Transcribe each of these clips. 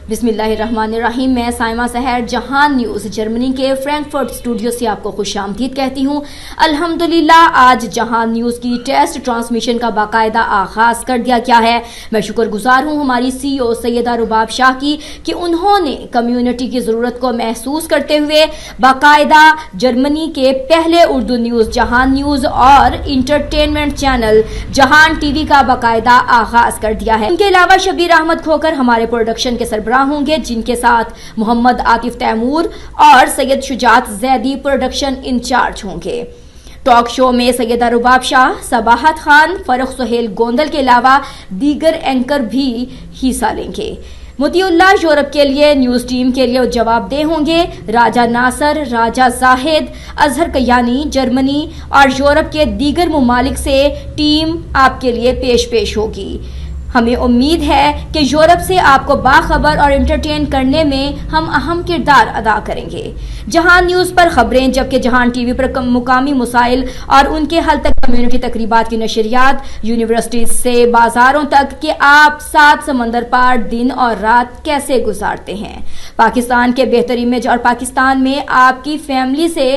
بسم اللہ الرحمن الرحیم. میں سائمہ سحر جہان نیوز جرمنی کے فرینکفرٹ اسٹوڈیو سے آپ کو خوش آمدید کہتی ہوں. الحمدللہ آج جہان نیوز کی ٹیسٹ ٹرانسمیشن کا باقاعدہ آغاز کر دیا گیا ہے. میں شکر گزار ہوں ہماری سی او سیدہ رباب شاہ کی کہ انہوں نے کمیونٹی کی ضرورت کو محسوس کرتے ہوئے باقاعدہ جرمنی کے پہلے اردو نیوز جہان نیوز اور انٹرٹینمنٹ چینل جہان ٹی وی کا باقاعدہ آغاز کر دیا ہے. ان کے علاوہ شبیر احمد کھوکر ہمارے پروڈکشن کے سربراہ ہوں گے، جن کے ساتھ محمد عاطف تیمور اور سید شجاعت زیدی پروڈکشن انچارج ہوں گے. ٹاک شو میں سیدہ رباب شاہ، صباحت خان، فرخ سہیل گوندل کے علاوہ دیگر اینکر بھی حصہ لیں گے. مطیع اللہ یورپ کے لیے نیوز ٹیم کے لیے جواب دہ ہوں گے. راجہ ناصر، راجہ زاہد، اظہر کیانی جرمنی اور یورپ کے دیگر ممالک سے ٹیم آپ کے لیے پیش ہوگی. ہمیں امید ہے کہ یورپ سے آپ کو باخبر اور انٹرٹین کرنے میں ہم اہم کردار ادا کریں گے. جہان نیوز پر خبریں، جبکہ جہان ٹی وی پر مقامی مسائل اور ان کے حل تک کمیونٹی تقریبات کی نشریات، یونیورسٹیز سے بازاروں تک کہ آپ سات سمندر پار دن اور رات کیسے گزارتے ہیں. پاکستان کے بہتر امیج اور پاکستان میں آپ کی فیملی سے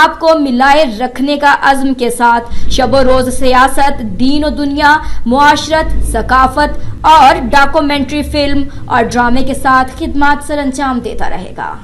آپ کو ملائے رکھنے کا عزم کے ساتھ شب و روز سیاست، دین و دنیا، معاشرت، ثقافت اور ڈاکومنٹری فلم اور ڈرامے کے ساتھ خدمات سر انجام دیتا رہے گا.